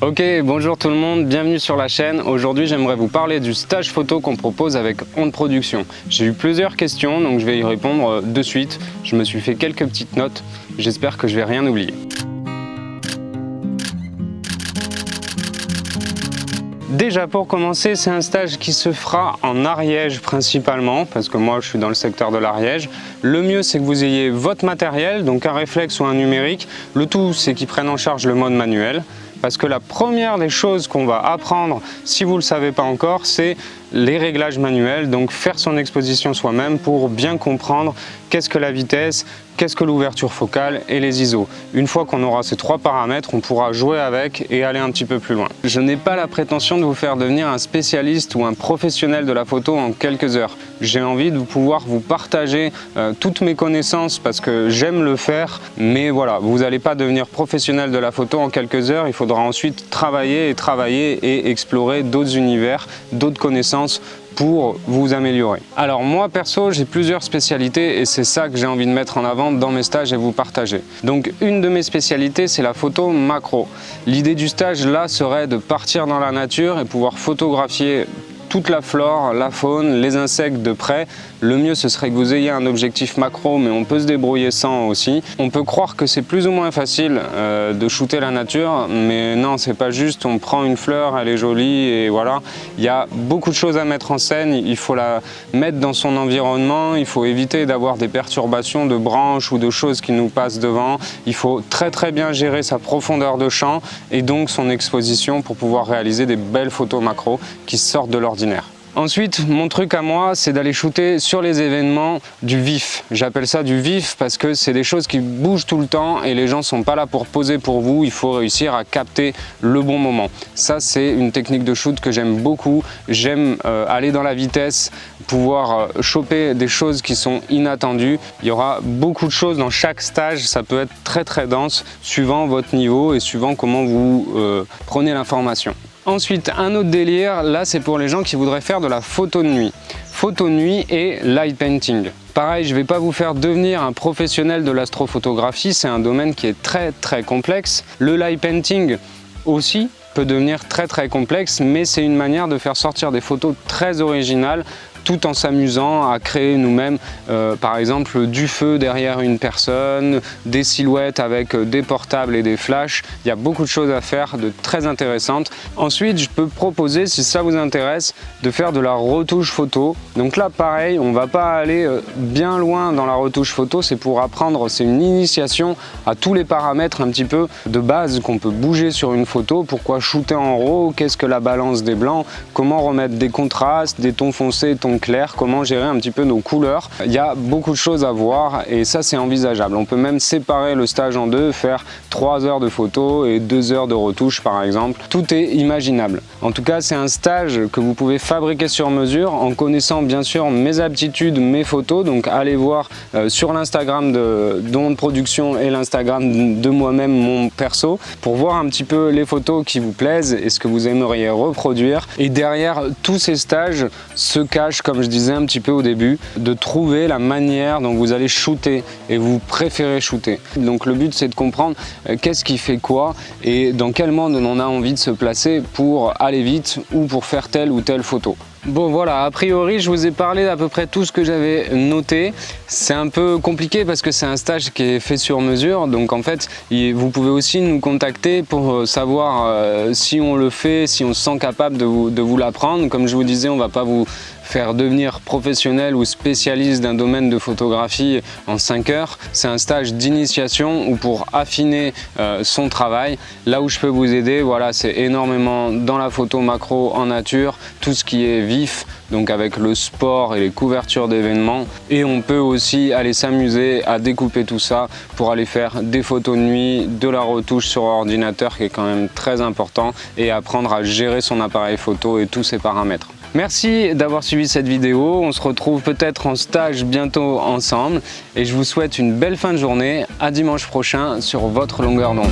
Ok, bonjour tout le monde, bienvenue sur la chaîne. Aujourd'hui, j'aimerais vous parler du stage photo qu'on propose avec Onde Production. J'ai eu plusieurs questions, donc je vais y répondre de suite. Je me suis fait quelques petites notes, j'espère que je vais rien oublier. Déjà pour commencer, c'est un stage qui se fera en Ariège principalement, parce que moi je suis dans le secteur de l'Ariège. Le mieux c'est que vous ayez votre matériel, donc un réflexe ou un numérique. Le tout c'est qu'ils prennent en charge le mode manuel. Parce que la première des choses qu'on va apprendre, si vous ne le savez pas encore, c'est les réglages manuels, donc faire son exposition soi-même pour bien comprendre qu'est-ce que la vitesse, qu'est-ce que l'ouverture focale et les ISO. Une fois qu'on aura ces trois paramètres, on pourra jouer avec et aller un petit peu plus loin. Je n'ai pas la prétention de vous faire devenir un spécialiste ou un professionnel de la photo en quelques heures. J'ai envie de pouvoir vous partager toutes mes connaissances parce que j'aime le faire, mais voilà, vous n'allez pas devenir professionnel de la photo en quelques heures, il faudra ensuite travailler et explorer d'autres univers, d'autres connaissances pour vous améliorer. Alors moi perso j'ai plusieurs spécialités et c'est ça que j'ai envie de mettre en avant dans mes stages et vous partager. Donc une de mes spécialités c'est la photo macro. L'idée du stage là serait de partir dans la nature et pouvoir photographier toute la flore, la faune, les insectes de près. Le mieux ce serait que vous ayez un objectif macro, mais on peut se débrouiller sans aussi. On peut croire que c'est plus ou moins facile de shooter la nature, mais non, c'est pas juste. On prend une fleur, elle est jolie et voilà. Il y a beaucoup de choses à mettre en scène, il faut la mettre dans son environnement, il faut éviter d'avoir des perturbations de branches ou de choses qui nous passent devant. Il faut très bien gérer sa profondeur de champ et donc son exposition pour pouvoir réaliser des belles photos macro qui sortent de l'ordinaire. Ensuite, mon truc à moi, c'est d'aller shooter sur les événements du vif. J'appelle ça du vif parce que c'est des choses qui bougent tout le temps et les gens ne sont pas là pour poser pour vous. Il faut réussir à capter le bon moment. Ça, c'est une technique de shoot que j'aime beaucoup. J'aime aller dans la vitesse, pouvoir choper des choses qui sont inattendues. Il y aura beaucoup de choses dans chaque stage. Ça peut être très dense suivant votre niveau et suivant comment vous prenez l'information. Ensuite, un autre délire, là c'est pour les gens qui voudraient faire de la photo de nuit. Photo de nuit et light painting. Pareil, je ne vais pas vous faire devenir un professionnel de l'astrophotographie, c'est un domaine qui est très complexe. Le light painting aussi peut devenir très complexe, mais c'est une manière de faire sortir des photos très originales tout en s'amusant à créer nous-mêmes, par exemple, du feu derrière une personne, des silhouettes avec des portables et des flashs. Il y a beaucoup de choses à faire de très intéressantes. Ensuite, je peux proposer, si ça vous intéresse, de faire de la retouche photo. Donc là, pareil, on ne va pas aller bien loin dans la retouche photo, c'est pour apprendre, c'est une initiation à tous les paramètres un petit peu de base qu'on peut bouger sur une photo. Pourquoi shooter en RAW, qu'est-ce que la balance des blancs, comment remettre des contrastes, des tons foncés, tons clairs, comment gérer un petit peu nos couleurs. Il y a beaucoup de choses à voir et ça c'est envisageable. On peut même séparer le stage en deux, faire 3 heures de photo et 2 heures de retouche par exemple. Tout est imaginable. En tout cas, c'est un stage que vous pouvez fabriquer sur mesure en connaissant bien sûr mes aptitudes, mes photos. Donc allez voir sur l'Instagram d'Onde Production et l'Instagram de moi-même, mon perso, pour voir un petit peu les photos qui vous plaisent et ce que vous aimeriez reproduire. Et derrière tous ces stages se cachent, comme je disais un petit peu au début, de trouver la manière dont vous allez shooter et vous préférez shooter. Donc le but c'est de comprendre qu'est-ce qui fait quoi et dans quel monde on a envie de se placer pour aller vite ou pour faire telle ou telle photo. Bon voilà, a priori je vous ai parlé d'à peu près tout ce que j'avais noté. C'est un peu compliqué parce que c'est un stage qui est fait sur mesure, donc en fait vous pouvez aussi nous contacter pour savoir si on le fait, si on se sent capable de vous l'apprendre. Comme je vous disais, on ne va pas vous faire devenir professionnel ou spécialiste d'un domaine de photographie en 5 heures. C'est un stage d'initiation ou pour affiner son travail. Là où je peux vous aider, voilà, c'est énormément dans la photo macro en nature, tout ce qui est vif, donc avec le sport et les couvertures d'événements. Et on peut aussi aller s'amuser à découper tout ça pour aller faire des photos de nuit, de la retouche sur ordinateur qui est quand même très important et apprendre à gérer son appareil photo et tous ses paramètres. Merci d'avoir suivi cette vidéo, on se retrouve peut-être en stage bientôt ensemble et je vous souhaite une belle fin de journée, à dimanche prochain sur votre longueur d'onde.